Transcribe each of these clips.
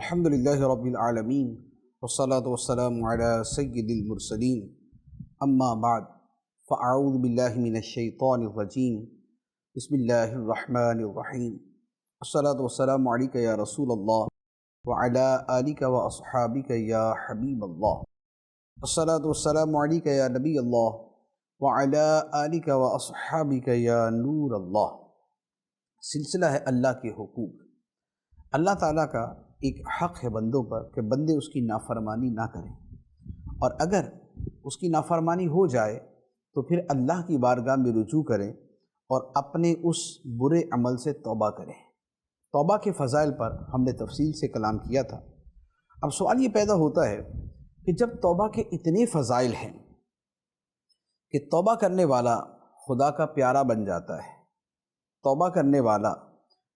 الحمدللہ رب العالمین والصلاة والسلام علی سید المرسلین اما بعد فاعوذ باللہ من الشیطان الرجیم بسم اللہ الرحمن الرحیم الصلاة والسلام علیک یا رسول اللہ وعلی آلک واصحابک یا حبیب اللہ الصلاة والسلام علیک یا نبی اللہ وعلی آلک واصحابک یا نور اللہ۔ سلسلہ ہے اللہ کے حقوق۔ اللہ تعالیٰ کا ایک حق ہے بندوں پر کہ بندے اس کی نافرمانی نہ کریں، اور اگر اس کی نافرمانی ہو جائے تو پھر اللہ کی بارگاہ میں رجوع کریں اور اپنے اس برے عمل سے توبہ کریں۔ توبہ کے فضائل پر ہم نے تفصیل سے کلام کیا تھا۔ اب سوال یہ پیدا ہوتا ہے کہ جب توبہ کے اتنے فضائل ہیں کہ توبہ کرنے والا خدا کا پیارا بن جاتا ہے، توبہ کرنے والا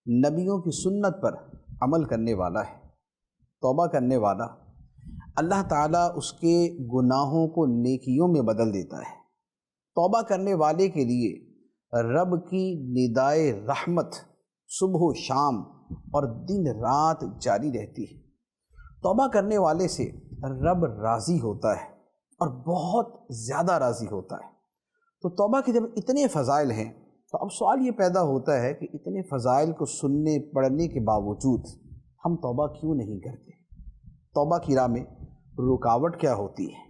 نبیوں کی سنت پر عمل کرنے والا ہے، توبہ کرنے والا اللہ تعالیٰ اس کے گناہوں کو نیکیوں میں بدل دیتا ہے، توبہ کرنے والے کے لیے رب کی ندائے رحمت صبح و شام اور دن رات جاری رہتی ہے۔ توبہ کرنے والے سے رب راضی ہوتا ہے اور بہت زیادہ راضی ہوتا ہے۔ تو توبہ کے جب اتنے فضائل ہیں تو اب سوال یہ پیدا ہوتا ہے کہ اتنے فضائل کو سننے پڑھنے کے باوجود ہم توبہ کیوں نہیں کرتے؟ توبہ کی راہ میں رکاوٹ کیا ہوتی ہے؟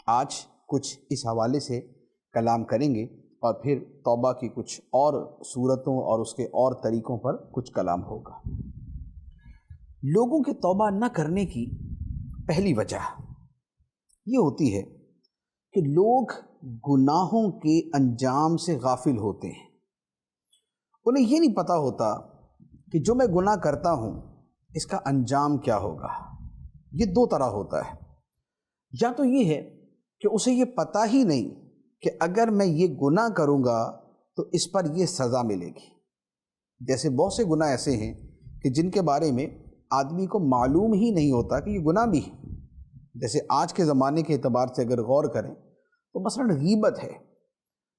آج کچھ اس حوالے سے کلام کریں گے اور پھر توبہ کی کچھ اور صورتوں اور اس کے اور طریقوں پر کچھ کلام ہوگا۔ لوگوں کے توبہ نہ کرنے کی پہلی وجہ یہ ہوتی ہے کہ لوگ گناہوں کے انجام سے غافل ہوتے ہیں۔ انہیں یہ نہیں پتہ ہوتا کہ جو میں گناہ کرتا ہوں اس کا انجام کیا ہوگا۔ یہ دو طرح ہوتا ہے، یا تو یہ ہے کہ اسے یہ پتہ ہی نہیں کہ اگر میں یہ گناہ کروں گا تو اس پر یہ سزا ملے گی۔ جیسے بہت سے گناہ ایسے ہیں کہ جن کے بارے میں آدمی کو معلوم ہی نہیں ہوتا کہ یہ گناہ بھی ہے۔ جیسے آج کے زمانے کے اعتبار سے اگر غور کریں تو مثلا غیبت ہے۔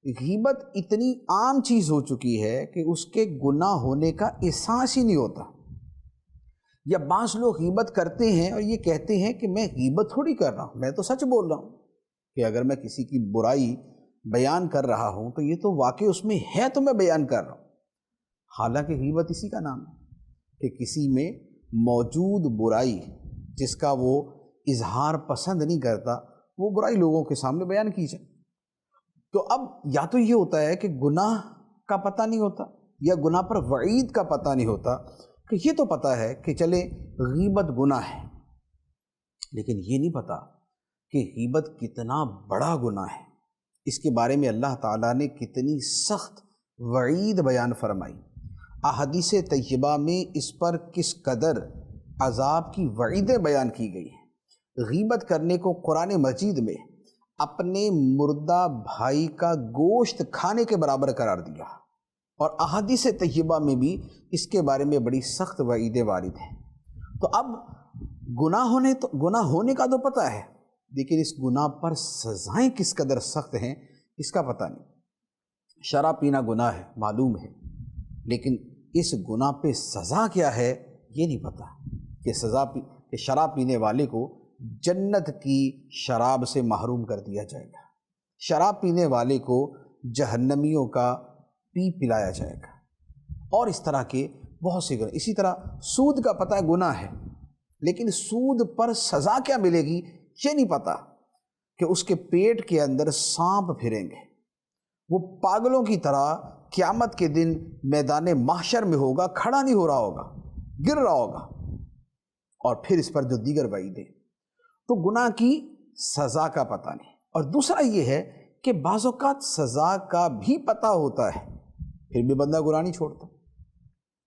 غیبت اتنی عام چیز ہو چکی ہے کہ اس کے گناہ ہونے کا احساس ہی نہیں ہوتا۔ یا بعض لوگ غیبت کرتے ہیں اور یہ کہتے ہیں کہ میں غیبت تھوڑی کر رہا ہوں، میں تو سچ بول رہا ہوں کہ اگر میں کسی کی برائی بیان کر رہا ہوں تو یہ تو واقعی اس میں ہے تو میں بیان کر رہا ہوں۔ حالانکہ غیبت اسی کا نام ہے کہ کسی میں موجود برائی جس کا وہ اظہار پسند نہیں کرتا وہ برائی لوگوں کے سامنے بیان کی جائے۔ تو اب یا تو یہ ہوتا ہے کہ گناہ کا پتہ نہیں ہوتا یا گناہ پر وعید کا پتہ نہیں ہوتا، کہ یہ تو پتہ ہے کہ چلے غیبت گناہ ہے، لیکن یہ نہیں پتہ کہ غیبت کتنا بڑا گناہ ہے، اس کے بارے میں اللہ تعالیٰ نے کتنی سخت وعید بیان فرمائی۔ احادیث طیبہ میں اس پر کس قدر عذاب کی وعیدیں بیان کی گئی ہیں۔ غیبت کرنے کو قرآن مجید میں اپنے مردہ بھائی کا گوشت کھانے کے برابر قرار دیا، اور احادیث طیبہ میں بھی اس کے بارے میں بڑی سخت وعیدیں وارد ہیں۔ تو اب گناہ ہونے کا تو پتہ ہے، لیکن اس گناہ پر سزائیں کس قدر سخت ہیں اس کا پتہ نہیں۔ شراب پینا گناہ ہے، معلوم ہے، لیکن اس گناہ پہ سزا کیا ہے یہ نہیں پتہ کہ شراب پینے والے کو جنت کی شراب سے محروم کر دیا جائے گا، شراب پینے والے کو جہنمیوں کا پی پلایا جائے گا، اور اس طرح کے بہت سے گناہ۔ اسی طرح سود کا پتہ گناہ ہے، لیکن سود پر سزا کیا ملے گی یہ نہیں پتہ، کہ اس کے پیٹ کے اندر سانپ پھریں گے، وہ پاگلوں کی طرح قیامت کے دن میدان محشر میں ہوگا، کھڑا نہیں ہو رہا ہوگا، گر رہا ہوگا، اور پھر اس پر جو دیگر وعیدیں۔ تو گناہ کی سزا کا پتہ نہیں۔ اور دوسرا یہ ہے کہ بعض اوقات سزا کا بھی پتہ ہوتا ہے پھر بھی بندہ گناہ نہیں چھوڑتا۔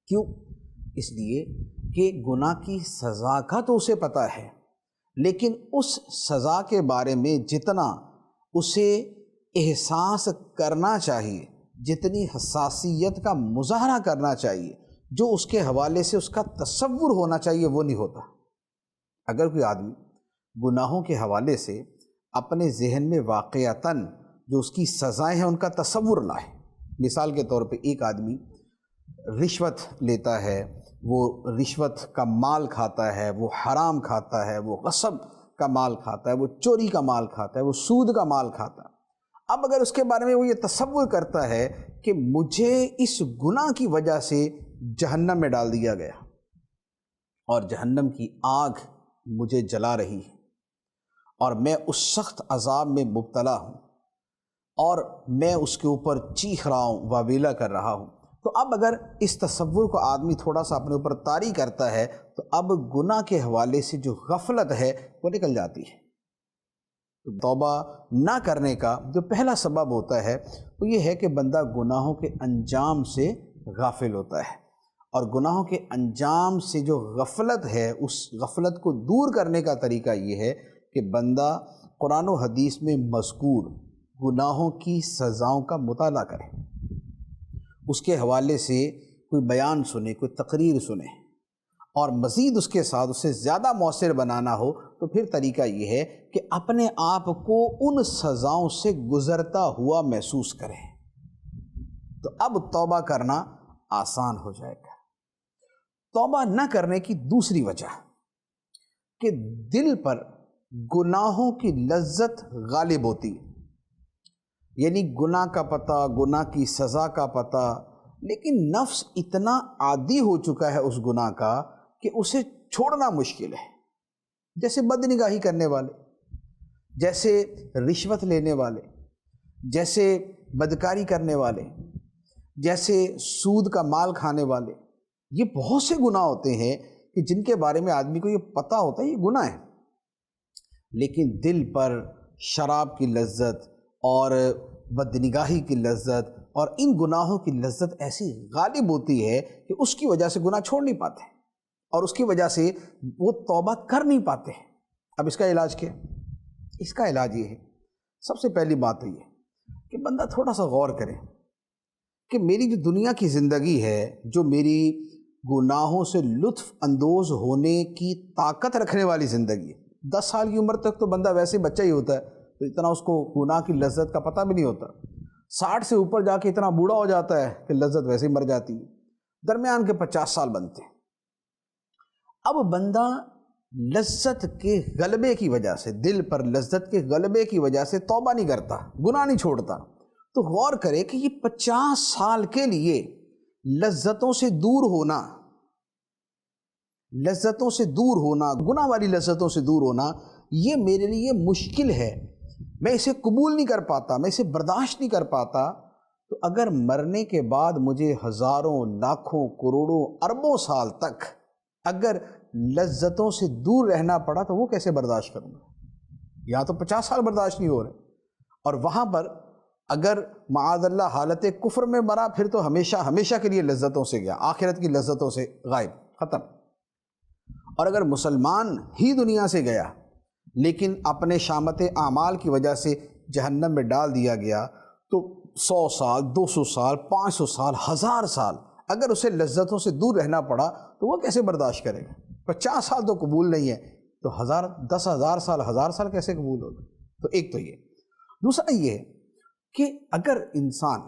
کیوں؟ اس لیے کہ گناہ کی سزا کا تو اسے پتہ ہے، لیکن اس سزا کے بارے میں جتنا اسے احساس کرنا چاہیے، جتنی حساسیت کا مظاہرہ کرنا چاہیے، جو اس کے حوالے سے اس کا تصور ہونا چاہیے وہ نہیں ہوتا۔ اگر کوئی آدمی گناہوں کے حوالے سے اپنے ذہن میں واقعتاً جو اس کی سزائیں ہیں ان کا تصور لائے، مثال کے طور پہ ایک آدمی رشوت لیتا ہے، وہ رشوت کا مال کھاتا ہے، وہ حرام کھاتا ہے، وہ غصب کا مال کھاتا ہے، وہ چوری کا مال کھاتا ہے، وہ سود کا مال کھاتا ہے، اب اگر اس کے بارے میں وہ یہ تصور کرتا ہے کہ مجھے اس گناہ کی وجہ سے جہنم میں ڈال دیا گیا اور جہنم کی آگ مجھے جلا رہی ہے اور میں اس سخت عذاب میں مبتلا ہوں اور میں اس کے اوپر چیخ رہا ہوں، واویلا کر رہا ہوں، تو اب اگر اس تصور کو آدمی تھوڑا سا اپنے اوپر طاری کرتا ہے تو اب گناہ کے حوالے سے جو غفلت ہے وہ نکل جاتی ہے۔ تو توبہ نہ کرنے کا جو پہلا سبب ہوتا ہے وہ یہ ہے کہ بندہ گناہوں کے انجام سے غافل ہوتا ہے، اور گناہوں کے انجام سے جو غفلت ہے اس غفلت کو دور کرنے کا طریقہ یہ ہے کہ بندہ قرآن و حدیث میں مذکور گناہوں کی سزاؤں کا مطالعہ کرے، اس کے حوالے سے کوئی بیان سنے، کوئی تقریر سنے، اور مزید اس کے ساتھ اسے زیادہ مؤثر بنانا ہو تو پھر طریقہ یہ ہے کہ اپنے آپ کو ان سزاؤں سے گزرتا ہوا محسوس کرے، تو اب توبہ کرنا آسان ہو جائے گا۔ توبہ نہ کرنے کی دوسری وجہ کہ دل پر گناہوں کی لذت غالب ہوتی ہے، یعنی گناہ کا پتہ، گناہ کی سزا کا پتہ، لیکن نفس اتنا عادی ہو چکا ہے اس گناہ کا کہ اسے چھوڑنا مشکل ہے، جیسے بد نگاہی کرنے والے، جیسے رشوت لینے والے، جیسے بدکاری کرنے والے، جیسے سود کا مال کھانے والے، یہ بہت سے گناہ ہوتے ہیں کہ جن کے بارے میں آدمی کو یہ پتہ ہوتا ہے یہ گناہ ہے، لیکن دل پر شراب کی لذت اور بدنگاہی کی لذت اور ان گناہوں کی لذت ایسی غالب ہوتی ہے کہ اس کی وجہ سے گناہ چھوڑ نہیں پاتے اور اس کی وجہ سے وہ توبہ کر نہیں پاتے۔ اب اس کا علاج کیا ہے؟ اس کا علاج یہ ہے، سب سے پہلی بات تو یہ کہ بندہ تھوڑا سا غور کرے کہ میری جو دنیا کی زندگی ہے، جو میری گناہوں سے لطف اندوز ہونے کی طاقت رکھنے والی زندگی ہے، 10 سال کی عمر تک تو بندہ ویسے بچہ ہی ہوتا ہے تو اتنا اس کو گناہ کی لذت کا پتہ بھی نہیں ہوتا، 60 سے اوپر جا کے اتنا بوڑھا ہو جاتا ہے کہ لذت ویسے ہی مر جاتی ہے، درمیان کے 50 سال بنتے ہیں۔ اب بندہ لذت کے غلبے کی وجہ سے، دل پر لذت کے غلبے کی وجہ سے توبہ نہیں کرتا، گناہ نہیں چھوڑتا، تو غور کرے کہ یہ 50 سال کے لیے لذتوں سے دور ہونا، لذتوں سے دور ہونا، گناہ والی لذتوں سے دور ہونا، یہ میرے لیے مشکل ہے، میں اسے قبول نہیں کر پاتا، میں اسے برداشت نہیں کر پاتا، تو اگر مرنے کے بعد مجھے ہزاروں، لاکھوں، کروڑوں، اربوں سال تک اگر لذتوں سے دور رہنا پڑا تو وہ کیسے برداشت کروں گا؟ یہاں تو 50 سال برداشت نہیں ہو رہے، اور وہاں پر اگر معاذ اللہ حالت کفر میں مرا پھر تو ہمیشہ ہمیشہ کے لیے لذتوں سے گیا، آخرت کی لذتوں سے غائب، ختم۔ اور اگر مسلمان ہی دنیا سے گیا لیکن اپنے شامت اعمال کی وجہ سے جہنم میں ڈال دیا گیا تو 100 سال، 200 سال، 500 سال، 1000 سال اگر اسے لذتوں سے دور رہنا پڑا تو وہ کیسے برداشت کرے گا؟ 50 سال تو قبول نہیں ہے تو 10,000 سال، 1000 سال کیسے قبول ہوگا؟ تو ایک تو یہ، دوسرا یہ ہے کہ اگر انسان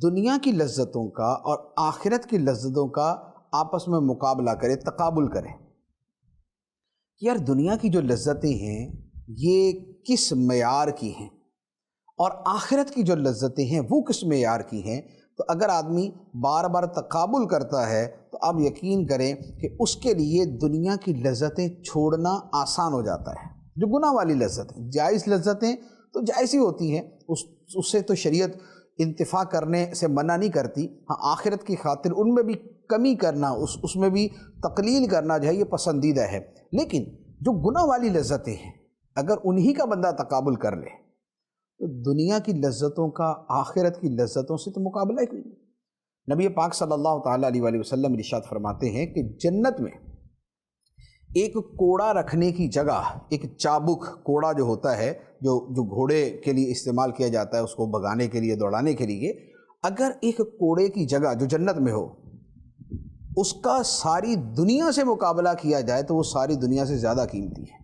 دنیا کی لذتوں کا اور آخرت کی لذتوں کا آپس میں مقابلہ کرے، تقابل کرے، یار دنیا کی جو لذتیں ہیں یہ کس معیار کی ہیں اور آخرت کی جو لذتیں ہیں وہ کس معیار کی ہیں، تو اگر آدمی بار بار تقابل کرتا ہے تو اب یقین کریں کہ اس کے لیے دنیا کی لذتیں چھوڑنا آسان ہو جاتا ہے۔ جو گناہ والی لذتیں، جائز لذتیں تو جائز ہی ہوتی ہیں، اس سے تو شریعت انتفاع کرنے سے منع نہیں کرتی، ہاں آخرت کی خاطر ان میں بھی کمی کرنا، اس میں بھی تقلیل کرنا جو ہے یہ پسندیدہ ہے، لیکن جو گناہ والی لذتیں ہیں اگر انہی کا بندہ تقابل کر لے تو دنیا کی لذتوں کا آخرت کی لذتوں سے تو مقابلہ ہی کوئی نہیں۔ نبی پاک صلی اللہ تعالیٰ علیہ وآلہ وسلم ارشاد فرماتے ہیں کہ جنت میں ایک کوڑا رکھنے کی جگہ، ایک چابک کوڑا جو ہوتا ہے جو گھوڑے کے لیے استعمال کیا جاتا ہے اس کو بھگانے کے لیے، دوڑانے کے لیے، اگر ایک کوڑے کی جگہ جو جنت میں ہو اس کا ساری دنیا سے مقابلہ کیا جائے تو وہ ساری دنیا سے زیادہ قیمتی ہے۔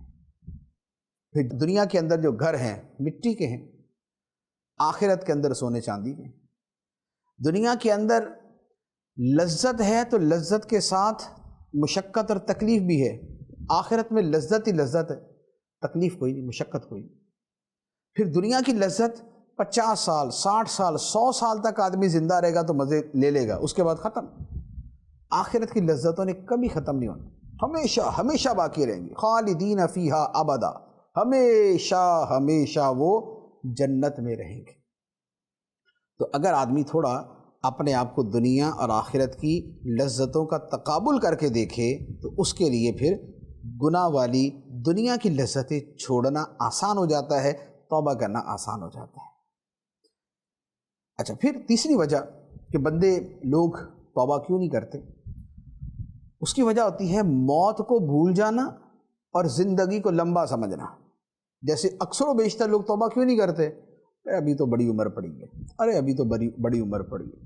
پھر دنیا کے اندر جو گھر ہیں مٹی کے ہیں، آخرت کے اندر سونے چاندی کے ہیں۔ دنیا کے اندر لذت ہے تو لذت کے ساتھ مشقت اور تکلیف بھی ہے. آخرت میں لذت ہی لذت ہے، تکلیف کوئی نہیں، مشقت کوئی نہیں. پھر دنیا کی لذت 50 سال 60 سال 100 سال تک آدمی زندہ رہے گا تو مزے لے لے گا، اس کے بعد ختم. آخرت کی لذتوں نے کبھی ختم نہیں ہونا، ہمیشہ ہمیشہ باقی رہیں گی. خالدین فیہا ابدا، ہمیشہ ہمیشہ وہ جنت میں رہیں گے. تو اگر آدمی تھوڑا اپنے آپ کو دنیا اور آخرت کی لذتوں کا تقابل کر کے دیکھے تو اس کے لیے پھر گناہ والی دنیا کی لذتیں چھوڑنا آسان ہو جاتا ہے، توبہ کرنا آسان ہو جاتا ہے. اچھا، پھر تیسری وجہ کہ بندے لوگ توبہ کیوں نہیں کرتے، اس کی وجہ ہوتی ہے موت کو بھول جانا اور زندگی کو لمبا سمجھنا. جیسے اکثر و بیشتر لوگ توبہ کیوں نہیں کرتے، ابھی تو بڑی عمر پڑی ہے، ارے ابھی تو بڑی عمر پڑی ہے.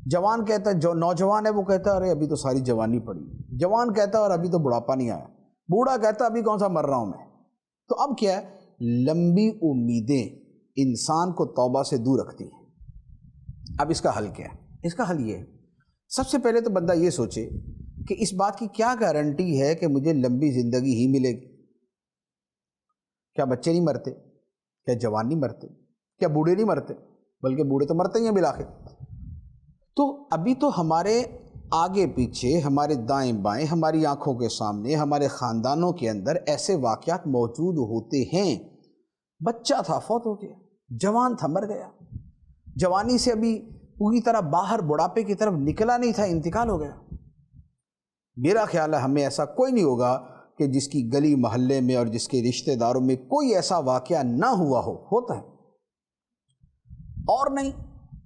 جوان کہتا ہے، جو نوجوان ہے وہ کہتا ہے ارے ابھی تو ساری جوانی پڑی ہے. جوان کہتا ہے اور ابھی تو بڑھاپا نہیں آیا. بوڑھا کہتا ہے ابھی کون سا مر رہا ہوں میں. تو اب کیا ہے، لمبی امیدیں انسان کو توبہ سے دور رکھتی ہیں. اب اس کا حل کیا ہے؟ اس کا حل یہ ہے، سب سے پہلے تو بندہ یہ سوچے کہ اس بات کی کیا گارنٹی ہے کہ مجھے لمبی زندگی ہی ملے گی. کیا بچے نہیں مرتے، کیا جوان نہیں مرتے، کیا بوڑھے نہیں مرتے، بلکہ بوڑھے تو مرتے ہی ہیں بالآخر. تو ابھی تو ہمارے آگے پیچھے، ہمارے دائیں بائیں، ہماری آنکھوں کے سامنے، ہمارے خاندانوں کے اندر ایسے واقعات موجود ہوتے ہیں. بچہ تھا فوت ہو گیا، جوان تھا مر گیا، جوانی سے ابھی پوری طرح باہر بڑھاپے کی طرف نکلا نہیں تھا، انتقال ہو گیا. میرا خیال ہے ہمیں ایسا کوئی نہیں ہوگا کہ جس کی گلی محلے میں اور جس کے رشتہ داروں میں کوئی ایسا واقعہ نہ ہوا ہو. ہوتا ہے، اور نہیں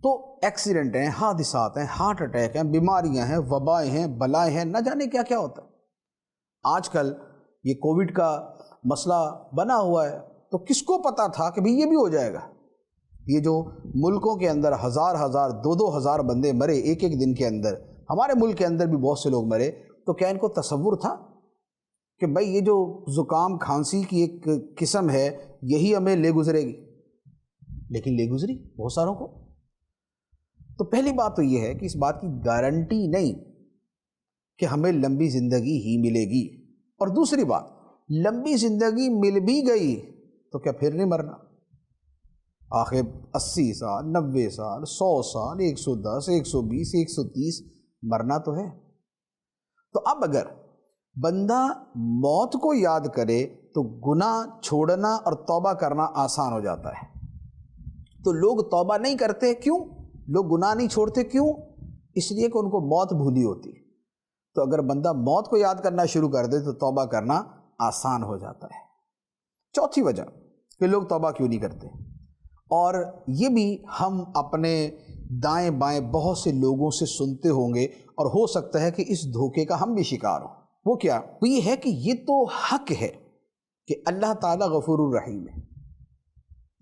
تو ایکسیڈنٹ ہیں، حادثات ہیں، ہارٹ اٹیک ہیں، بیماریاں ہیں، وبائیں ہیں، بلائیں ہیں، نہ جانے کیا کیا ہوتا ہے. آج کل یہ کووڈ کا مسئلہ بنا ہوا ہے، تو کس کو پتا تھا کہ یہ بھی ہو جائے گا. یہ جو ملکوں کے اندر ہزار دو ہزار بندے مرے ایک دن کے اندر، ہمارے ملک کے اندر بھی بہت سے لوگ مرے. تو کیا ان کو تصور تھا کہ بھائی یہ جو زکام کھانسی کی ایک قسم ہے یہی ہمیں لے گزرے گی؟ لیکن لے گزری بہت ساروں کو. تو پہلی بات تو یہ ہے کہ اس بات کی گارنٹی نہیں کہ ہمیں لمبی زندگی ہی ملے گی. اور دوسری بات، لمبی زندگی مل بھی گئی تو کیا پھر نہیں مرنا؟ آخر 80 سال 90 سال 100 سال 110 120 130 مرنا تو ہے. تو اب اگر بندہ موت کو یاد کرے تو گناہ چھوڑنا اور توبہ کرنا آسان ہو جاتا ہے. تو لوگ توبہ نہیں کرتے کیوں؟ لوگ گناہ نہیں چھوڑتے کیوں؟ اس لیے کہ ان کو موت بھولی ہوتی ہے. تو اگر بندہ موت کو یاد کرنا شروع کر دے تو توبہ کرنا آسان ہو جاتا ہے. چوتھی وجہ کہ لوگ توبہ کیوں نہیں کرتے، اور یہ بھی ہم اپنے دائیں بائیں بہت سے لوگوں سے سنتے ہوں گے اور ہو سکتا ہے کہ اس دھوکے کا ہم بھی شکار ہوں. وہ کیا؟ وہ یہ ہے کہ یہ تو حق ہے کہ اللہ تعالیٰ غفور الرحیم ہے.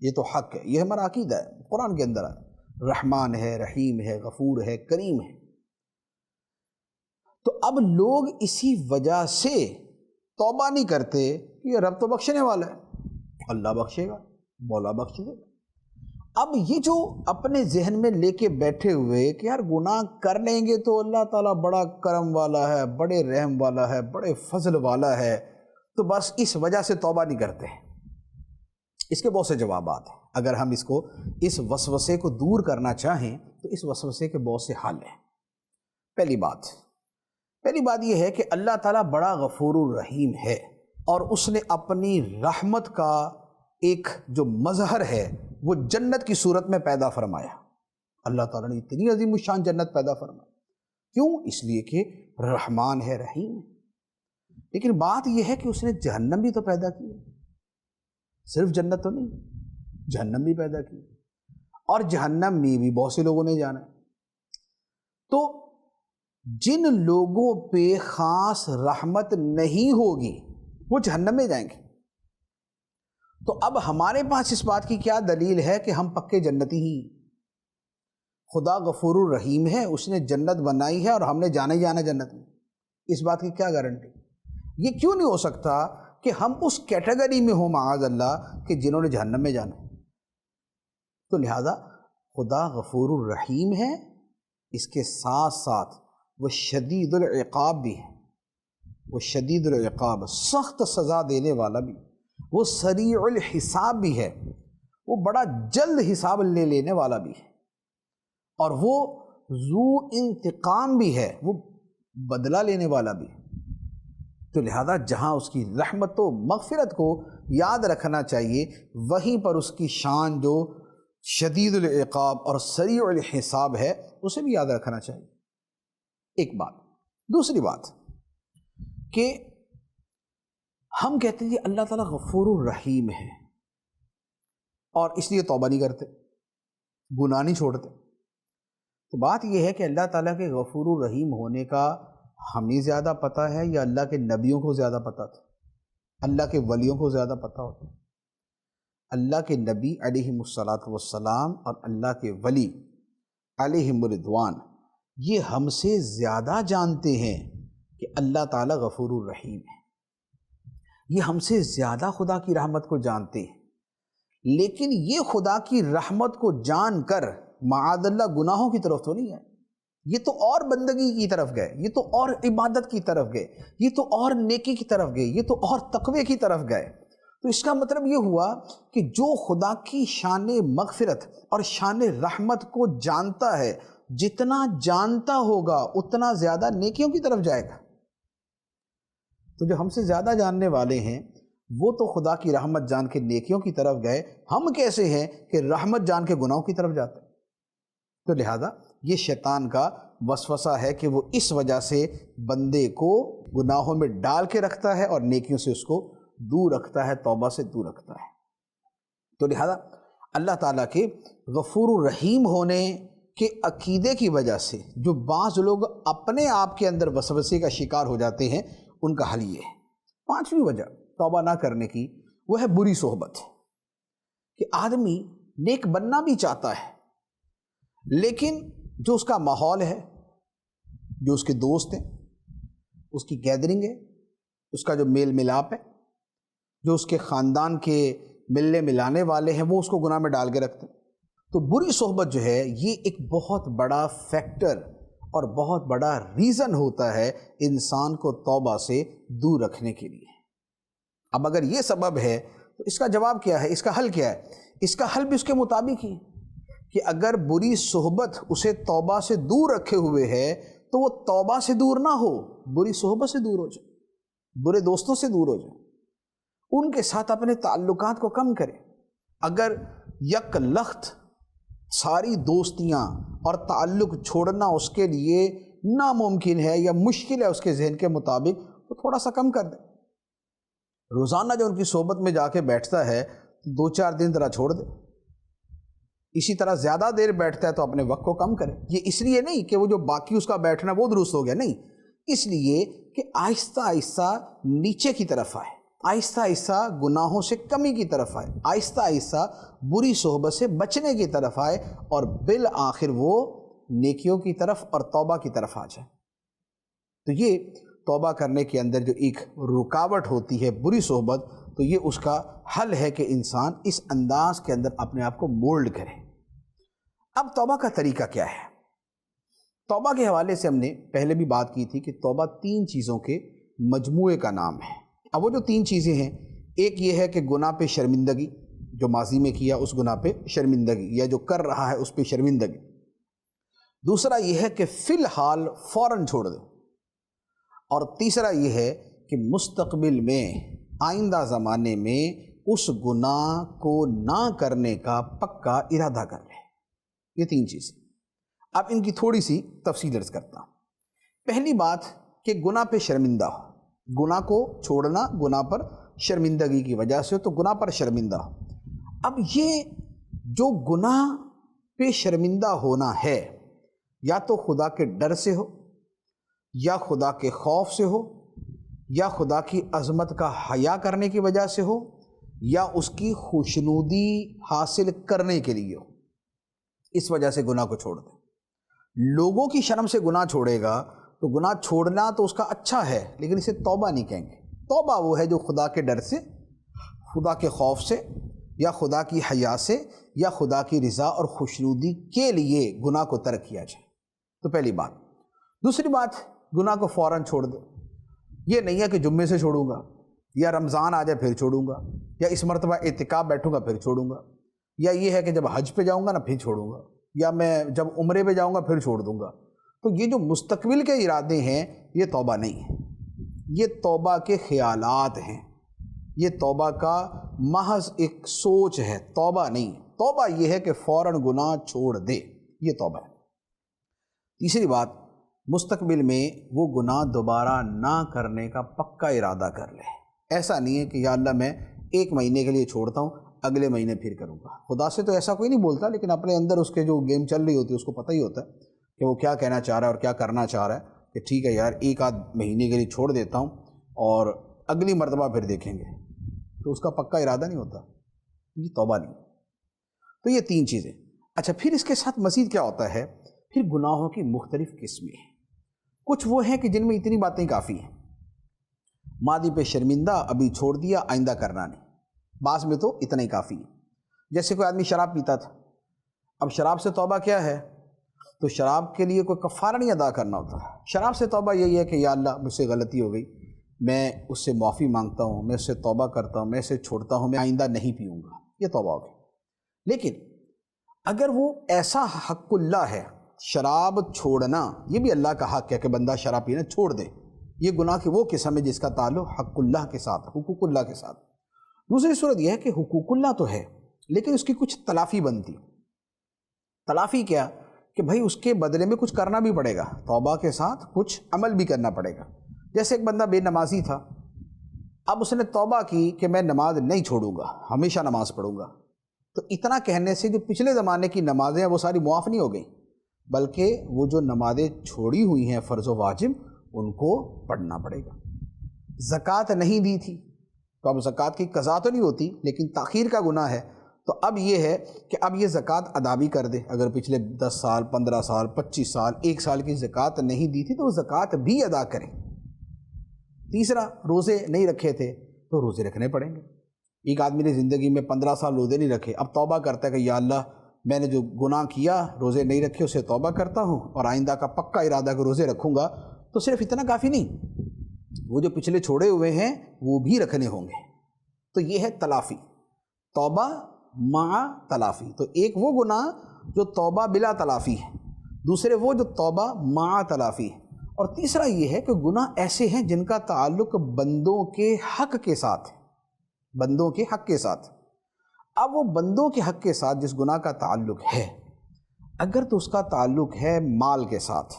یہ تو حق ہے، یہ ہمارا عقیدہ ہے، قرآن کے اندر ہے، رحمان ہے، رحیم ہے، غفور ہے، کریم ہے. تو اب لوگ اسی وجہ سے توبہ نہیں کرتے کہ یہ رب تو بخشنے والا ہے، اللہ بخشے گا، مولا بخش دے گا. اب یہ جو اپنے ذہن میں لے کے بیٹھے ہوئے کہ یار گناہ کر لیں گے تو اللہ تعالیٰ بڑا کرم والا ہے، بڑے رحم والا ہے، بڑے فضل والا ہے، تو بس اس وجہ سے توبہ نہیں کرتے. اس کے بہت سے جوابات ہیں. اگر ہم اس وسوسے کو دور کرنا چاہیں تو اس وسوسے کے بہت سے حل ہیں. پہلی بات یہ ہے کہ اللہ تعالیٰ بڑا غفور الرحیم ہے، اور اس نے اپنی رحمت کا ایک جو مظہر ہے وہ جنت کی صورت میں پیدا فرمایا. اللہ تعالیٰ نے اتنی عظیم الشان جنت پیدا فرمائی. کیوں؟ اس لیے کہ رحمان ہے، رحیم ہے. لیکن بات یہ ہے کہ اس نے جہنم بھی تو پیدا کی، صرف جنت تو نہیں، جہنم بھی پیدا کی، اور جہنم میں بھی بہت سے لوگوں نے جانا. تو جن لوگوں پہ خاص رحمت نہیں ہوگی وہ جہنم میں جائیں گے. تو اب ہمارے پاس اس بات کی کیا دلیل ہے کہ ہم پکے جنتی ہی؟ خدا غفور الرحیم ہے، اس نے جنت بنائی ہے اور ہم نے جانا ہی جانا جنت میں. اس بات کی کیا گارنٹی؟ یہ کیوں نہیں ہو سکتا کہ ہم اس کیٹیگری میں ہوں معاذ اللہ کہ جنہوں نے جہنم میں جانا ہے؟ تو لہذا خدا غفور الرحیم ہے، اس کے ساتھ ساتھ وہ شدید العقاب بھی ہے، وہ شدید العقاب سخت سزا دینے والا بھی، وہ سریع الحساب بھی ہے، وہ بڑا جلد حساب لے لینے والا بھی ہے، اور وہ ذو انتقام بھی ہے، وہ بدلہ لینے والا بھی ہے۔ تو لہذا جہاں اس کی رحمت و مغفرت کو یاد رکھنا چاہیے، وہیں پر اس کی شان جو شدید العقاب اور سریع الحساب ہے اسے بھی یاد رکھنا چاہیے۔ ایک بات۔ دوسری بات کہ ہم کہتے ہیں کہ اللہ تعالیٰ غفور الرحیم ہے، اور اس لیے توبہ نہیں کرتے، گناہ نہیں چھوڑتے۔ تو بات یہ ہے کہ اللہ تعالیٰ کے غفور الرحیم ہونے کا ہمیں زیادہ پتہ ہے یا اللہ کے نبیوں کو زیادہ پتہ تھا، اللہ کے ولیوں کو زیادہ پتہ ہوتا ہے؟ اللہ کے نبی علیہم الصلاۃ والسلام اور اللہ کے ولی علیہم الرضوان یہ ہم سے زیادہ جانتے ہیں کہ اللہ تعالیٰ غفور الرحیم ہے، یہ ہم سے زیادہ خدا کی رحمت کو جانتے ہیں، لیکن یہ خدا کی رحمت کو جان کر معاذ اللہ گناہوں کی طرف تو نہیں ہے، یہ تو اور بندگی کی طرف گئے، یہ تو اور عبادت کی طرف گئے، یہ تو اور نیکی کی طرف گئے، یہ تو اور تقوی کی طرف گئے۔ تو اس کا مطلب یہ ہوا کہ جو خدا کی شان مغفرت اور شان رحمت کو جانتا ہے، جتنا جانتا ہوگا اتنا زیادہ نیکیوں کی طرف جائے گا۔ تو جو ہم سے زیادہ جاننے والے ہیں وہ تو خدا کی رحمت جان کے نیکیوں کی طرف گئے، ہم کیسے ہیں کہ رحمت جان کے گناہوں کی طرف جاتے ہیں؟ تو لہذا یہ شیطان کا وسوسہ ہے کہ وہ اس وجہ سے بندے کو گناہوں میں ڈال کے رکھتا ہے اور نیکیوں سے اس کو دور رکھتا ہے، توبہ سے دور رکھتا ہے۔ تو لہذا اللہ تعالیٰ کے غفور الرحیم ہونے کے عقیدے کی وجہ سے جو بعض لوگ اپنے آپ کے اندر وسوسے کا شکار ہو جاتے ہیں، ان کا حل یہ ہے۔ پانچویں وجہ توبہ نہ کرنے کی وہ ہے بری صحبت، کہ آدمی نیک بننا بھی چاہتا ہے، لیکن جو اس کا ماحول ہے، جو اس کے دوست ہیں، اس کی گیدرنگ ہے، اس کا جو میل ملاپ ہے، جو اس کے خاندان کے ملنے ملانے والے ہیں، وہ اس کو گناہ میں ڈال کے رکھتے ہیں۔ تو بری صحبت جو ہے یہ ایک بہت بڑا فیکٹر اور بہت بڑا ریزن ہوتا ہے انسان کو توبہ سے دور رکھنے کے لیے۔ اب اگر یہ سبب ہے تو اس کا جواب کیا ہے، اس کا حل کیا ہے؟ اس کا حل بھی اس کے مطابق ہی کہ اگر بری صحبت اسے توبہ سے دور رکھے ہوئے ہے تو وہ توبہ سے دور نہ ہو، بری صحبت سے دور ہو جائے، برے دوستوں سے دور ہو جائے، ان کے ساتھ اپنے تعلقات کو کم کرے۔ اگر یک لخت ساری دوستیاں اور تعلق چھوڑنا اس کے لیے ناممکن ہے یا مشکل ہے اس کے ذہن کے مطابق، تو تھوڑا سا کم کر دے۔ روزانہ جو ان کی صحبت میں جا کے بیٹھتا ہے 2-4 دن ذرا چھوڑ دے، اسی طرح زیادہ دیر بیٹھتا ہے تو اپنے وقت کو کم کرے۔ یہ اس لیے نہیں کہ وہ جو باقی اس کا بیٹھنا وہ درست ہو گیا، نہیں، اس لیے کہ آہستہ آہستہ نیچے کی طرف آئے، آہستہ آہستہ گناہوں سے کمی کی طرف آئے، آہستہ آہستہ بری صحبت سے بچنے کی طرف آئے، اور بالآخر وہ نیکیوں کی طرف اور توبہ کی طرف آ جائے۔ تو یہ توبہ کرنے کے اندر جو ایک رکاوٹ ہوتی ہے بری صحبت، تو یہ اس کا حل ہے کہ انسان اس انداز کے اندر اپنے آپ کو مولڈ کرے۔ اب توبہ کا طریقہ کیا ہے؟ توبہ کے حوالے سے ہم نے پہلے بھی بات کی تھی کہ توبہ 3 چیزوں کے مجموعے کا نام ہے۔ اب وہ جو 3 چیزیں ہیں، ایک یہ ہے کہ گناہ پہ شرمندگی، جو ماضی میں کیا اس گناہ پہ شرمندگی، یا جو کر رہا ہے اس پہ شرمندگی۔ دوسرا یہ ہے کہ فی الحال فوراً چھوڑ دے، اور تیسرا یہ ہے کہ مستقبل میں، آئندہ زمانے میں اس گناہ کو نہ کرنے کا پکا ارادہ کر لے۔ یہ 3 چیزیں۔ اب ان کی تھوڑی سی تفصیل عرض کرتا ہوں۔ پہلی بات کہ گناہ پہ شرمندہ ہو، گناہ کو چھوڑنا گناہ پر شرمندگی کی وجہ سے، تو گناہ پر شرمندہ ہو۔ اب یہ جو گناہ پہ شرمندہ ہونا ہے، یا تو خدا کے ڈر سے ہو، یا خدا کے خوف سے ہو، یا خدا کی عظمت کا حیا کرنے کی وجہ سے ہو، یا اس کی خوشنودی حاصل کرنے کے لیے ہو، اس وجہ سے گناہ کو چھوڑ دے۔ لوگوں کی شرم سے گناہ چھوڑے گا تو گناہ چھوڑنا تو اس کا اچھا ہے، لیکن اسے توبہ نہیں کہیں گے۔ توبہ وہ ہے جو خدا کے ڈر سے، خدا کے خوف سے، یا خدا کی حیا سے، یا خدا کی رضا اور خوشنودی کے لیے گناہ کو ترک کیا جائے۔ تو پہلی بات۔ دوسری بات، گناہ کو فوراً چھوڑ دے. یہ نہیں ہے کہ جمعے سے چھوڑوں گا، یا رمضان آ جائے پھر چھوڑوں گا، یا اس مرتبہ اعتکاف بیٹھوں گا پھر چھوڑوں گا، یا یہ ہے کہ جب حج پہ جاؤں گا نا پھر چھوڑوں گا، یا میں جب عمرے پہ جاؤں گا پھر چھوڑ دوں گا. تو یہ جو مستقبل کے ارادے ہیں یہ توبہ نہیں ہے، یہ توبہ کے خیالات ہیں، یہ توبہ کا محض ایک سوچ ہے، توبہ نہیں. توبہ یہ ہے کہ فوراً گناہ چھوڑ دے، یہ توبہ ہے. تیسری بات، مستقبل میں وہ گناہ دوبارہ نہ کرنے کا پکا ارادہ کر لے. ایسا نہیں ہے کہ یا اللہ میں 1 مہینے کے لیے چھوڑتا ہوں، اگلے مہینے پھر کروں گا. خدا سے تو ایسا کوئی نہیں بولتا، لیکن اپنے اندر اس کے جو گیم چل رہی ہوتی ہے اس کو پتہ ہی ہوتا ہے کہ وہ کیا کہنا چاہ رہا ہے اور کیا کرنا چاہ رہا ہے، کہ ٹھیک ہے یار 1 آدھ مہینے کے لیے چھوڑ دیتا ہوں اور اگلی مرتبہ پھر دیکھیں گے. تو اس کا پکا ارادہ نہیں ہوتا، یہ توبہ نہیں. تو یہ 3 چیزیں. اچھا، پھر اس کے ساتھ مزید کیا ہوتا ہے؟ پھر گناہوں کی مختلف قسمیں ہیں. کچھ وہ ہیں کہ جن میں اتنی باتیں کافی ہیں، ماضی پہ شرمندہ، ابھی چھوڑ دیا، آئندہ کرنا نہیں. بعض میں تو اتنا ہی کافی ہے. جیسے کوئی آدمی شراب پیتا تھا، اب شراب سے توبہ کیا ہے؟ تو شراب کے لیے کوئی کفارہ نہیں ادا کرنا ہوتا. شراب سے توبہ یہی ہے کہ یا اللہ مجھ سے غلطی ہو گئی، میں اس سے معافی مانگتا ہوں، میں اس سے توبہ کرتا ہوں، میں اسے چھوڑتا ہوں، میں آئندہ نہیں پیوں گا. یہ توبہ ہو گئی. لیکن اگر وہ ایسا حق اللہ ہے، شراب چھوڑنا یہ بھی اللہ کا حق ہے کہ بندہ شراب پینا چھوڑ دے، یہ گناہ کی وہ قسم ہے جس کا تعلق حق اللہ کے ساتھ، حقوق اللہ کے ساتھ. دوسری صورت یہ ہے کہ حقوق اللہ تو ہے لیکن اس کی کچھ تلافی بنتی. تلافی کیا؟ کہ بھائی اس کے بدلے میں کچھ کرنا بھی پڑے گا، توبہ کے ساتھ کچھ عمل بھی کرنا پڑے گا. جیسے ایک بندہ بے نمازی تھا، اب اس نے توبہ کی کہ میں نماز نہیں چھوڑوں گا، ہمیشہ نماز پڑھوں گا. تو اتنا کہنے سے جو پچھلے زمانے کی نمازیں ہیں وہ ساری معاف نہیں ہو گئیں، بلکہ وہ جو نمازیں چھوڑی ہوئی ہیں فرض و واجب ان کو پڑھنا پڑے گا. زکوٰۃ نہیں دی تھی تو اب زکوٰۃ کی قضا تو نہیں ہوتی لیکن تاخیر کا گناہ ہے. تو اب یہ ہے کہ اب یہ زکوٰۃ ادا بھی کر دے. اگر پچھلے 10 سال 15 سال 25 سال 1 سال کی زکوٰۃ نہیں دی تھی تو وہ زکوٰۃ بھی ادا کرے. تیسرا، روزے نہیں رکھے تھے تو روزے رکھنے پڑیں گے. ایک آدمی نے زندگی میں 15 سال روزے نہیں رکھے، اب توبہ کرتا ہے کہ یا اللہ میں نے جو گناہ کیا، روزے نہیں رکھے، اسے توبہ کرتا ہوں اور آئندہ کا پکا ارادہ کہ روزے رکھوں گا. تو صرف اتنا کافی نہیں، وہ جو پچھلے چھوڑے ہوئے ہیں وہ بھی رکھنے ہوں گے. تو یہ ہے تلافی، توبہ مع تلافی. تو ایک وہ گناہ جو توبہ بلا تلافی ہے، دوسرے وہ جو توبہ مع تلافی ہے، اور تیسرا یہ ہے کہ گناہ ایسے ہیں جن کا تعلق بندوں کے حق کے ساتھ ہے، بندوں کے حق کے ساتھ. اب وہ بندوں کے حق کے ساتھ جس گناہ کا تعلق ہے، اگر تو اس کا تعلق ہے مال کے ساتھ،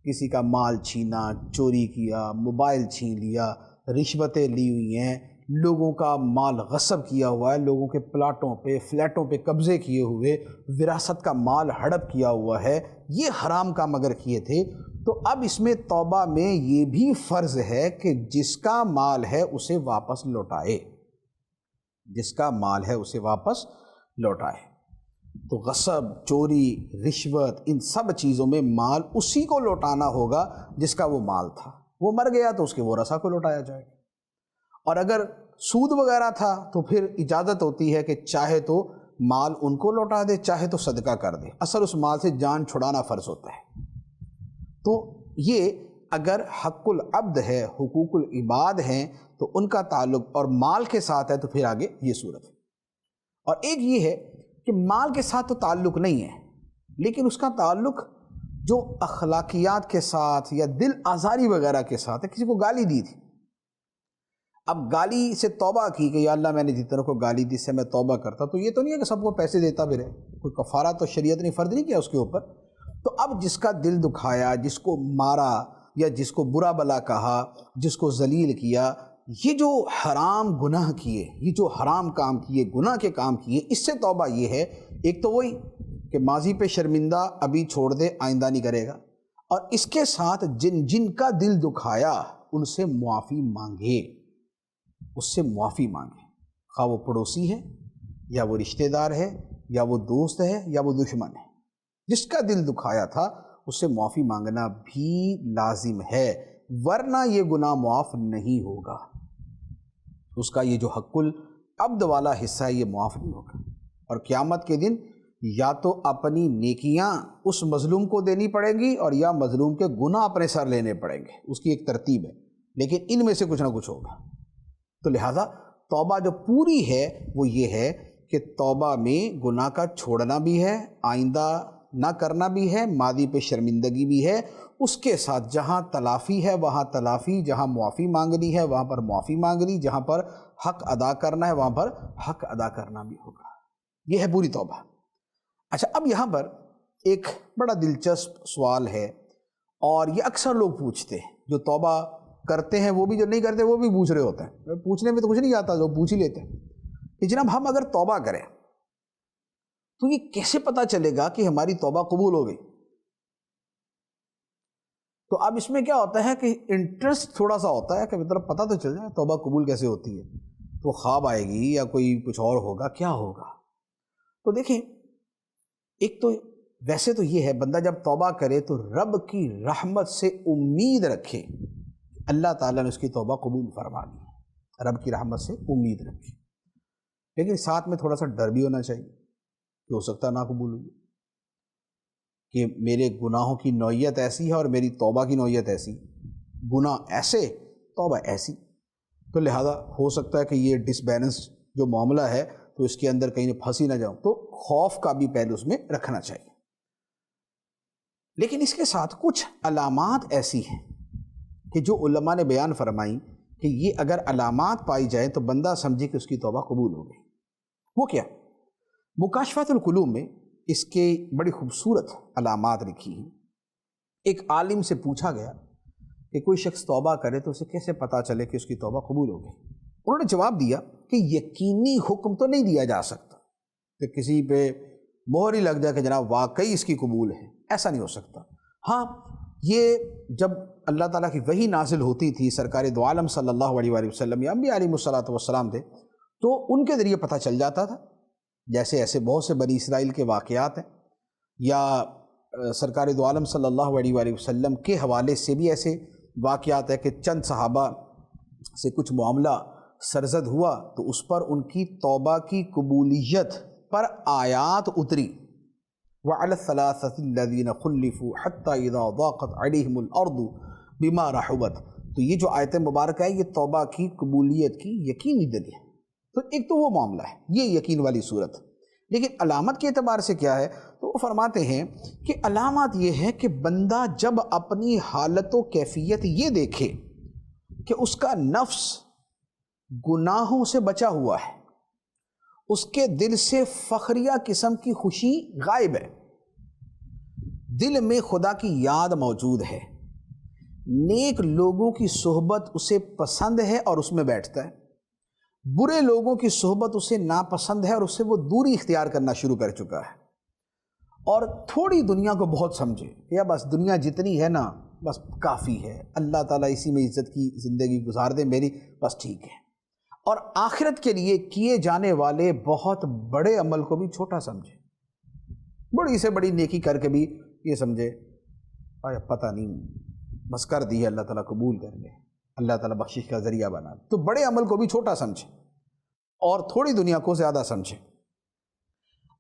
کسی کا مال چھینا، چوری کیا، موبائل چھین لیا، رشوتیں لی ہوئی ہیں، لوگوں کا مال غصب کیا ہوا ہے، لوگوں کے پلاٹوں پہ فلیٹوں پہ قبضے کیے ہوئے، وراثت کا مال ہڑپ کیا ہوا ہے، یہ حرام کام اگر کیے تھے، تو اب اس میں توبہ میں یہ بھی فرض ہے کہ جس کا مال ہے اسے واپس لوٹائے، جس کا مال ہے اسے واپس لوٹائے. تو غصب، چوری، رشوت، ان سب چیزوں میں مال اسی کو لوٹانا ہوگا جس کا وہ مال تھا. وہ مر گیا تو اس کے ورثاء کو لوٹایا جائے گا. اور اگر سود وغیرہ تھا تو پھر اجازت ہوتی ہے کہ چاہے تو مال ان کو لوٹا دے، چاہے تو صدقہ کر دے. اصل اس مال سے جان چھڑانا فرض ہوتا ہے. تو یہ اگر حق العبد ہے، حقوق العباد ہیں تو ان کا تعلق اور مال کے ساتھ ہے تو پھر آگے یہ صورت ہے. اور ایک یہ ہے کہ مال کے ساتھ تو تعلق نہیں ہے لیکن اس کا تعلق جو اخلاقیات کے ساتھ یا دل آزاری وغیرہ کے ساتھ ہے. کسی کو گالی دی تھی، اب گالی سے توبہ کی کہ یا اللہ میں نے جتنوں کو گالی دی سے میں توبہ کرتا. تو یہ تو نہیں ہے کہ سب کو پیسے دیتا بھی رہے، کوئی کفارہ تو شریعت نے فرض نہیں کیا اس کے اوپر. تو اب جس کا دل دکھایا، جس کو مارا یا جس کو برا بلا کہا، جس کو ذلیل کیا، یہ جو حرام گناہ کیے، یہ جو حرام کام کیے، گناہ کے کام کیے، اس سے توبہ یہ ہے. ایک تو وہی کہ ماضی پہ شرمندہ، ابھی چھوڑ دے، آئندہ نہیں کرے گا. اور اس کے ساتھ جن جن کا دل دکھایا ان سے معافی مانگے، اس سے معافی مانگے، خواہ وہ پڑوسی ہے یا وہ رشتہ دار ہے یا وہ دوست ہے یا وہ دشمن ہے. جس کا دل دکھایا تھا اس سے معافی مانگنا بھی لازم ہے، ورنہ یہ گناہ معاف نہیں ہوگا. اس کا یہ جو حق العبد والا حصہ ہے یہ معاف نہیں ہوگا. اور قیامت کے دن یا تو اپنی نیکیاں اس مظلوم کو دینی پڑیں گی اور یا مظلوم کے گناہ اپنے سر لینے پڑیں گے، اس کی ایک ترتیب ہے، لیکن ان میں سے کچھ نہ کچھ ہوگا۔ تو لہٰذا توبہ جو پوری ہے وہ یہ ہے کہ توبہ میں گناہ کا چھوڑنا بھی ہے، آئندہ نہ کرنا بھی ہے، ماضی پہ شرمندگی بھی ہے، اس کے ساتھ جہاں تلافی ہے وہاں تلافی، جہاں معافی مانگنی ہے وہاں پر معافی مانگنی، جہاں پر حق ادا کرنا ہے وہاں پر حق ادا کرنا بھی ہوگا۔ یہ ہے پوری توبہ۔ اچھا، اب یہاں پر ایک بڑا دلچسپ سوال ہے، اور یہ اکثر لوگ پوچھتے ہیں، جو توبہ کرتے ہیں وہ بھی، جو نہیں کرتے وہ بھی پوچھ رہے ہوتے ہیں۔ پوچھنے میں تو کچھ نہیں آتا، جو پوچھ ہی لیتے ہیں کہ جناب ہم اگر توبہ کریں تو یہ کیسے پتہ چلے گا کہ ہماری توبہ قبول ہو گئی؟ تو اب اس میں کیا ہوتا ہے کہ انٹرسٹ تھوڑا سا ہوتا ہے کہ مطلب پتہ تو چل جائے توبہ قبول کیسے ہوتی ہے، تو خواب آئے گی یا کوئی کچھ اور ہوگا، کیا ہوگا؟ تو دیکھیں، ایک تو ویسے تو یہ ہے، بندہ جب توبہ کرے تو رب کی رحمت سے امید رکھے، اللہ تعالیٰ نے اس کی توبہ قبول فرما لی، رب کی رحمت سے امید رکھے، لیکن ساتھ میں تھوڑا سا ڈر بھی ہونا چاہیے کہ ہو سکتا ہے نہ قبول ہوئی، کہ میرے گناہوں کی نوعیت ایسی ہے اور میری توبہ کی نوعیت ایسی، گناہ ایسے توبہ ایسی، تو لہذا ہو سکتا ہے کہ یہ ڈس بیلنس جو معاملہ ہے تو اس کے اندر کہیں پھنسی نہ جاؤں، تو خوف کا بھی پہلو اس میں رکھنا چاہیے۔ لیکن اس کے ساتھ کچھ علامات ایسی ہیں کہ جو علماء نے بیان فرمائی کہ یہ اگر علامات پائی جائیں تو بندہ سمجھے کہ اس کی توبہ قبول ہو گئی۔ وہ کیا؟ مکاشفۃ القلوب میں اس کے بڑی خوبصورت علامات لکھی ہیں۔ ایک عالم سے پوچھا گیا کہ کوئی شخص توبہ کرے تو اسے کیسے پتہ چلے کہ اس کی توبہ قبول ہو گئی؟ انہوں نے جواب دیا کہ یقینی حکم تو نہیں دیا جا سکتا کہ کسی پہ مہر ہی لگ جائے کہ جناب واقعی اس کی قبول ہے، ایسا نہیں ہو سکتا۔ ہاں، یہ جب اللہ تعالیٰ کی وحی نازل ہوتی تھی، سرکار دو عالم صلی اللہ علیہ وآلہ وسلم یا انبیاء علیہ الصلوۃ والسلام تھے، تو ان کے ذریعے پتہ چل جاتا تھا، جیسے ایسے بہت سے بنی اسرائیل کے واقعات ہیں، یا سرکار دو عالم صلی اللہ علیہ وآلہ وسلم کے حوالے سے بھی ایسے واقعات ہیں کہ چند صحابہ سے کچھ معاملہ سرزد ہوا تو اس پر ان کی توبہ کی قبولیت پر آیات اتری، وَعَلَى الثَّلَاثَةِ الَّذِينَ خُلِّفُوا حَتَّى إِذَا ضَاقَتْ عَلَيْهِمُ الْأَرْضُ بِمَا رَحُبَتْ۔ تو یہ جو آیت مبارکہ ہے یہ توبہ کی قبولیت کی یقینی دلیل ہے۔ تو ایک تو وہ معاملہ ہے، یہ یقین والی صورت۔ لیکن علامت کے اعتبار سے کیا ہے؟ تو وہ فرماتے ہیں کہ علامات یہ ہے کہ بندہ جب اپنی حالت و کیفیت یہ دیکھے کہ اس کا نفس گناہوں سے بچا ہوا ہے، اس کے دل سے فخریہ قسم کی خوشی غائب ہے، دل میں خدا کی یاد موجود ہے، نیک لوگوں کی صحبت اسے پسند ہے اور اس میں بیٹھتا ہے، برے لوگوں کی صحبت اسے ناپسند ہے اور اس سے وہ دوری اختیار کرنا شروع کر چکا ہے، اور تھوڑی دنیا کو بہت سمجھے کہ یا بس دنیا جتنی ہے نا بس کافی ہے، اللہ تعالیٰ اسی میں عزت کی زندگی گزار دے میری، بس ٹھیک ہے، اور آخرت کے لیے کیے جانے والے بہت بڑے عمل کو بھی چھوٹا سمجھے، بڑی سے بڑی نیکی کر کے بھی یہ سمجھے پتہ نہیں بس کر دی ہے، اللہ تعالیٰ قبول کر لے، اللہ تعالیٰ بخشش کا ذریعہ بنا، تو بڑے عمل کو بھی چھوٹا سمجھے اور تھوڑی دنیا کو زیادہ سمجھے۔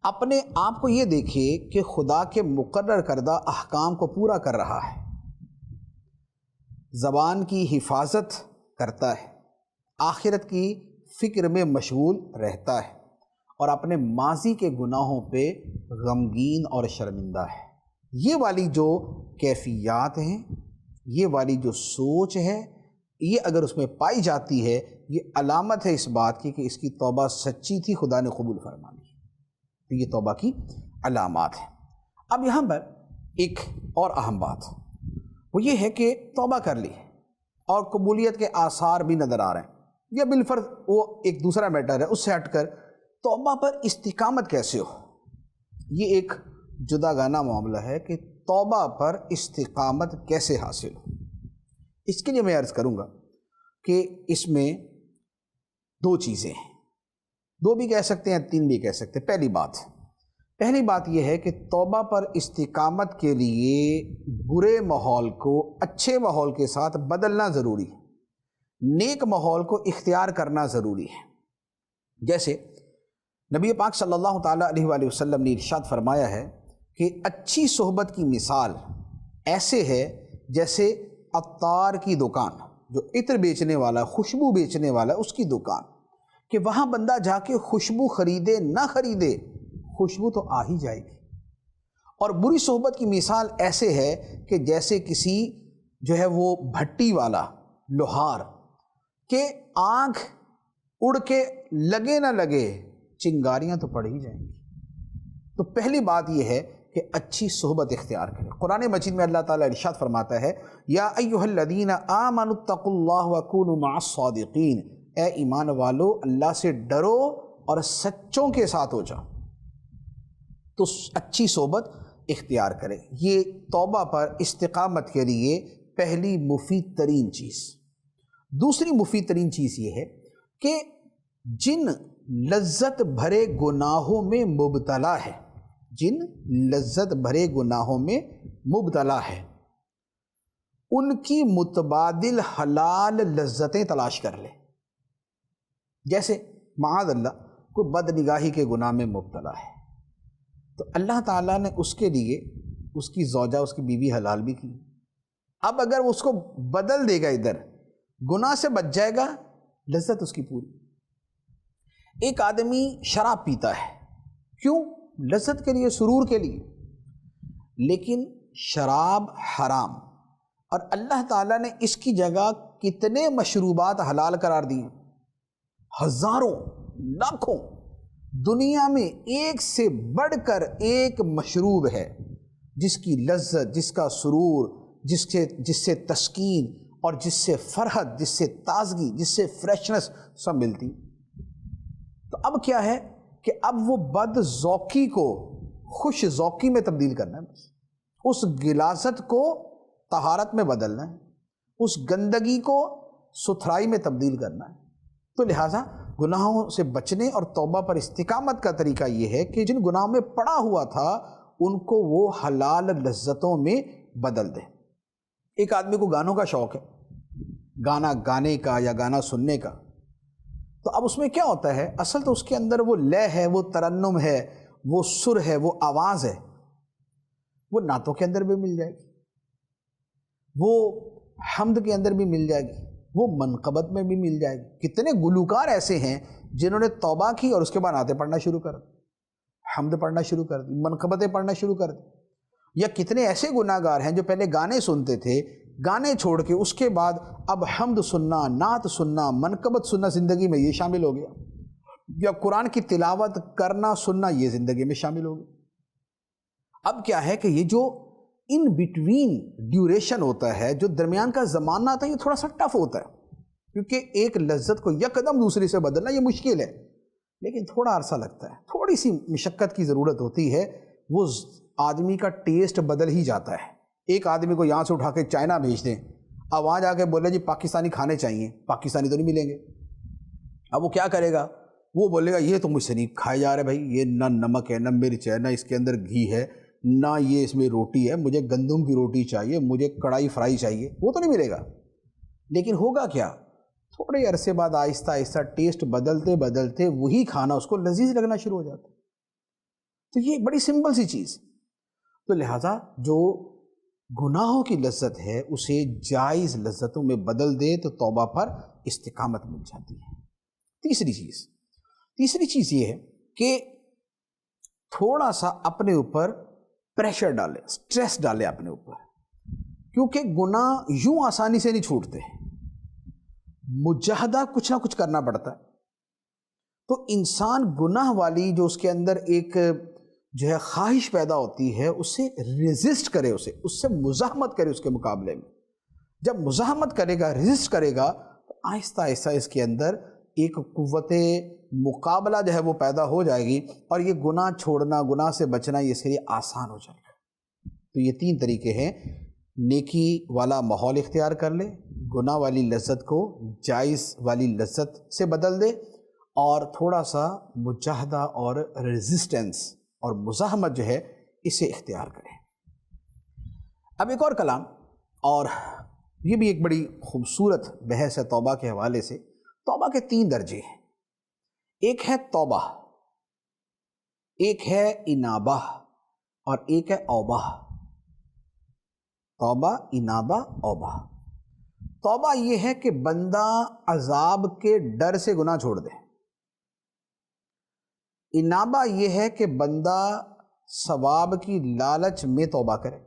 اپنے آپ کو یہ دیکھے کہ خدا کے مقرر کردہ احکام کو پورا کر رہا ہے، زبان کی حفاظت کرتا ہے، آخرت کی فکر میں مشغول رہتا ہے، اور اپنے ماضی کے گناہوں پہ غمگین اور شرمندہ ہے۔ یہ والی جو کیفیات ہیں، یہ والی جو سوچ ہے، یہ اگر اس میں پائی جاتی ہے، یہ علامت ہے اس بات کی کہ اس کی توبہ سچی تھی، خدا نے قبول فرما لی، تو یہ توبہ کی علامات ہیں۔ اب یہاں پر ایک اور اہم بات وہ یہ ہے کہ توبہ کر لی اور قبولیت کے آثار بھی نظر آ رہے ہیں، یا بالفرض وہ ایک دوسرا میٹر ہے، اس سے ہٹ کر توبہ پر استقامت کیسے ہو، یہ ایک جدا گانا معاملہ ہے کہ توبہ پر استقامت کیسے حاصل ہو۔ اس کے لیے میں عرض کروں گا کہ اس میں دو چیزیں ہیں، دو بھی کہہ سکتے ہیں، تین بھی کہہ سکتے ہیں۔ پہلی بات یہ ہے کہ توبہ پر استقامت کے لیے برے ماحول کو اچھے ماحول کے ساتھ بدلنا ضروری ہے، نیک ماحول کو اختیار کرنا ضروری ہے۔ جیسے نبی پاک صلی اللہ تعالیٰ علیہ وآلہ وسلم نے ارشاد فرمایا ہے کہ اچھی صحبت کی مثال ایسے ہے جیسے عطار کی دکان، جو عطر بیچنے والا، خوشبو بیچنے والا، اس کی دکان، کہ وہاں بندہ جا کے خوشبو خریدے نہ خریدے، خوشبو تو آ ہی جائے گی۔ اور بری صحبت کی مثال ایسے ہے کہ جیسے کسی جو ہے وہ بھٹی والا لوہار کہ آنکھ اڑ کے لگے نہ لگے، چنگاریاں تو پڑ ہی جائیں گی۔ تو پہلی بات یہ ہے کہ اچھی صحبت اختیار کریں۔ قرآن مجید میں اللہ تعالیٰ ارشاد فرماتا ہے یا ایھا الذین آمنوا اتقوا اللہ وکونوا مع الصادقین، اے ایمان والو اللہ سے ڈرو اور سچوں کے ساتھ ہو جاؤ۔ تو اچھی صحبت اختیار کریں، یہ توبہ پر استقامت کے لیے پہلی مفید ترین چیز۔ دوسری مفید ترین چیز یہ ہے کہ جن لذت بھرے گناہوں میں مبتلا ہے، جن لذت بھرے گناہوں میں مبتلا ہے، ان کی متبادل حلال لذتیں تلاش کر لے۔ جیسے معاذ اللہ کوئی بد نگاہی کے گناہ میں مبتلا ہے، تو اللہ تعالیٰ نے اس کے لیے اس کی زوجہ، اس کی بیوی حلال بھی کی۔ اب اگر وہ اس کو بدل دے گا، ادھر گناہ سے بچ جائے گا، لذت اس کی پوری۔ ایک آدمی شراب پیتا ہے، کیوں؟ لذت کے لیے، سرور کے لیے، لیکن شراب حرام، اور اللہ تعالیٰ نے اس کی جگہ کتنے مشروبات حلال قرار دیے، ہزاروں، لاکھوں۔ دنیا میں ایک سے بڑھ کر ایک مشروب ہے جس کی لذت، جس کا سرور، جس سے تسکین اور جس سے فرحت، جس سے تازگی، جس سے فریشنس سب ملتی۔ تو اب کیا ہے کہ اب وہ بد ذوقی کو خوش ذوقی میں تبدیل کرنا ہے، بس اس غلاظت کو طہارت میں بدلنا ہے، اس گندگی کو ستھرائی میں تبدیل کرنا ہے۔ تو لہٰذا گناہوں سے بچنے اور توبہ پر استقامت کا طریقہ یہ ہے کہ جن گناہوں میں پڑا ہوا تھا ان کو وہ حلال لذتوں میں بدل دے۔ ایک آدمی کو گانوں کا شوق ہے، گانا گانے کا یا گانا سننے کا، تو اب اس میں کیا ہوتا ہے، اصل تو اس کے اندر وہ لے ہے، وہ ترنم ہے، وہ سر ہے، وہ آواز ہے، وہ نعتوں کے اندر بھی مل جائے گی، وہ حمد کے اندر بھی مل جائے گی، وہ منقبت میں بھی مل جائے گی۔ کتنے گلوکار ایسے ہیں جنہوں نے توبہ کی اور اس کے بعد نعتیں پڑھنا شروع کر دی، حمد پڑھنا شروع کر دی، منقبتیں پڑھنا شروع کر دی۔ یا کتنے ایسے گناہ گار ہیں جو پہلے گانے سنتے تھے، گانے چھوڑ کے اس کے بعد اب حمد سننا، نعت سننا، منقبت سننا زندگی میں یہ شامل ہو گیا، یا قرآن کی تلاوت کرنا سننا یہ زندگی میں شامل ہو گیا۔ اب کیا ہے کہ یہ جو ان بٹوین ڈیوریشن ہوتا ہے، جو درمیان کا زمانہ آتا ہے، یہ تھوڑا سا ٹف ہوتا ہے، کیونکہ ایک لذت کو یکدم دوسری سے بدلنا یہ مشکل ہے، لیکن تھوڑا عرصہ لگتا ہے، تھوڑی سی مشقت کی ضرورت ہوتی ہے، وہ آدمی کا ٹیسٹ بدل ہی جاتا ہے۔ ایک آدمی کو یہاں سے اٹھا کے چائنا بھیج دیں، اب وہاں جا کے بولے جی پاکستانی کھانے چاہیے، پاکستانی تو نہیں ملیں گے۔ اب وہ کیا کرے گا؟ وہ بولے گا یہ تو مجھ سے نہیں کھائے جا رہے بھائی، یہ نہ نمک ہے، نہ مرچ ہے، نہ اس کے اندر گھی ہے، نہ یہ اس میں روٹی ہے، مجھے گندم کی روٹی چاہیے، مجھے کڑھائی فرائی چاہیے، وہ تو نہیں ملے گا۔ لیکن ہوگا کیا؟ تھوڑے عرصے بعد آہستہ آہستہ ٹیسٹ بدلتے بدلتے وہی کھانا اس کو لذیذ لگنا شروع ہو جاتا ہے۔ تو یہ بڑی سمپل سی چیز۔ تو لہٰذا جو گناہوں کی لذت ہے اسے جائز لذتوں میں بدل دے تو توبہ پر استقامت مل جاتی ہے۔ تیسری چیز یہ ہے کہ تھوڑا سا اپنے اوپر پریشر ڈالے، سٹریس ڈالے اپنے اوپر، کیونکہ گناہ یوں آسانی سے نہیں چھوٹتے، مجاہدہ کچھ نہ کچھ کرنا پڑتا ہے۔ تو انسان گناہ والی جو اس کے اندر ایک جو ہے خواہش پیدا ہوتی ہے، اسے ریزسٹ کرے، اس سے مزاحمت کرے، اس کے مقابلے میں جب مزاحمت کرے گا، ریزسٹ کرے گا، تو آہستہ آہستہ اس کے اندر ایک قوت مقابلہ جو ہے وہ پیدا ہو جائے گی، اور یہ گناہ چھوڑنا، گناہ سے بچنا یہ اس کے لیے آسان ہو جائے گا۔ تو یہ 3 طریقے ہیں، نیکی والا ماحول اختیار کر لے، گناہ والی لذت کو جائز والی لذت سے بدل دے، اور تھوڑا سا مجاہدہ اور ریزسٹنس اور مزاحمت جو ہے اسے اختیار کرے۔ اب ایک اور کلام، اور یہ بھی ایک بڑی خوبصورت بحث ہے توبہ کے حوالے سے۔ توبہ کے 3 درجے ہیں۔ ایک ہے توبہ، ایک ہے انابہ اور ایک ہے اوبہ. توبہ، انابہ، اوبہ. توبہ یہ ہے کہ بندہ عذاب کے ڈر سے گناہ چھوڑ دے. انابہ یہ ہے کہ بندہ ثواب کی لالچ میں توبہ کرے.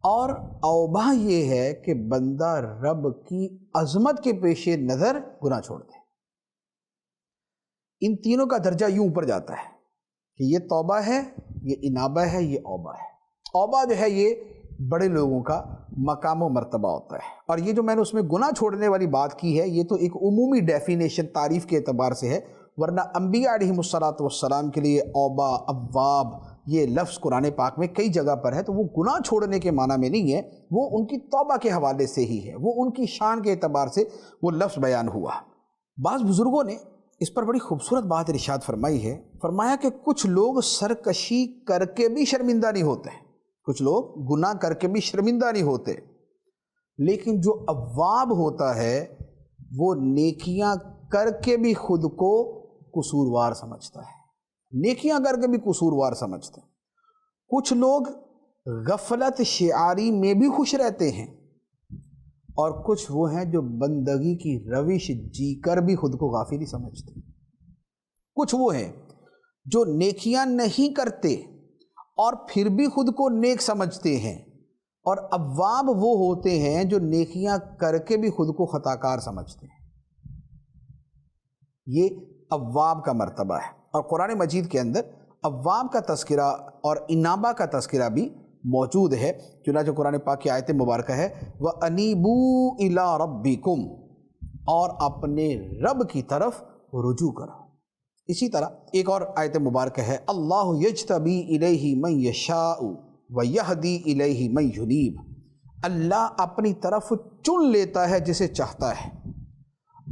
اور اوبہ یہ ہے کہ بندہ رب کی عظمت کے پیش نظر گناہ چھوڑ دے. ان تینوں کا درجہ یوں اوپر جاتا ہے کہ یہ توبہ ہے، یہ انابہ ہے، یہ اوبہ ہے. اوبہ جو ہے یہ بڑے لوگوں کا مقام و مرتبہ ہوتا ہے. اور یہ جو میں نے اس میں گناہ چھوڑنے والی بات کی ہے، یہ تو ایک عمومی ڈیفینیشن تعریف کے اعتبار سے ہے، ورنہ انبیاء علیہم السلام کے لیے اوبہ، اواب یہ لفظ قرآن پاک میں کئی جگہ پر ہے. تو وہ گناہ چھوڑنے کے معنی میں نہیں ہے، وہ ان کی توبہ کے حوالے سے ہی ہے، وہ ان کی شان کے اعتبار سے وہ لفظ بیان ہوا. بعض بزرگوں نے اس پر بڑی خوبصورت بات ارشاد فرمائی ہے. فرمایا کہ کچھ لوگ سرکشی کر کے بھی شرمندہ نہیں ہوتے، کچھ لوگ گناہ کر کے بھی شرمندہ نہیں ہوتے، لیکن جو اواب ہوتا ہے وہ نیکیاں کر کے بھی خود کو قصوروار سمجھتا ہے، نیکیاں کر کے بھی قصوروار سمجھتے ہیں. کچھ لوگ غفلت شعاری میں بھی خوش رہتے ہیں، اور کچھ وہ ہیں جو بندگی کی روش جی کر بھی خود کو غافل ہی سمجھتے ہیں. کچھ وہ ہیں جو نیکیاں نہیں کرتے اور پھر بھی خود کو نیک سمجھتے ہیں، اور اواب وہ ہوتے ہیں جو نیکیاں کر کے بھی خود کو خطا کار سمجھتے ہیں. یہ اواب کا مرتبہ ہے. اور قرآن مجید کے اندر اواب کا تذکرہ اور انابہ کا تذکرہ بھی موجود ہے. چنانچہ قرآن پاک کی آیت مبارکہ ہے وَأَنِيبُوا إِلَىٰ رَبِّكُمْ، اور اپنے رب کی طرف رجوع کرو. اسی طرح ایک اور آیت مبارکہ ہے اللہ یجتبی الیہ من یشاء ویہدی الیہ من ینیب، اللہ اپنی طرف چن لیتا ہے جسے چاہتا ہے،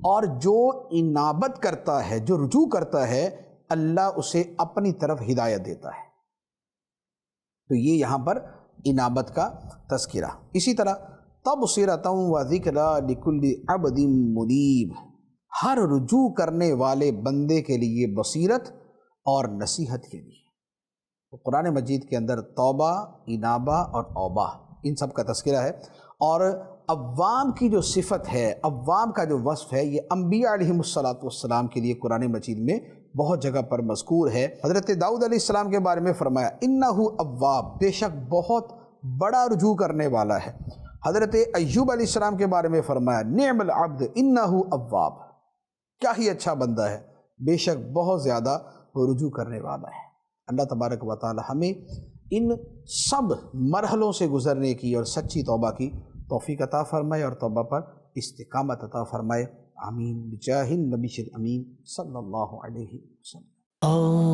اور جو انابت کرتا ہے، جو رجوع کرتا ہے، اللہ اسے اپنی طرف ہدایت دیتا ہے. تو یہ یہاں پر انابت کا تذکرہ. اسی طرح تبصرۃ و ذکریٰ لکل عبد منیب، ہر رجوع کرنے والے بندے کے لیے بصیرت اور نصیحت کے لیے. تو قرآن مجید کے اندر توبہ، انابہ اور اوبہ ان سب کا تذکرہ ہے. اور اواب کی جو صفت ہے، اواب کا جو وصف ہے، یہ انبیاء علیہم السلام کے لیے قرآن مجید میں بہت جگہ پر مذکور ہے. حضرت داؤد علیہ السلام کے بارے میں فرمایا انہ اواب، بے شک بہت بڑا رجوع کرنے والا ہے. حضرت ایوب علیہ السلام کے بارے میں فرمایا نعم العبد انہ اواب، کیا ہی اچھا بندہ ہے، بے شک بہت زیادہ رجوع کرنے والا ہے. اللہ تبارک و تعالی ہمیں ان سب مرحلوں سے گزرنے کی اور سچی توبہ کی توفیق عطا فرمائے اور توبہ پر استقامت عطا فرمائے. آمین بجاہ النبی الامین صلی اللہ علیہ وسلم. اللہ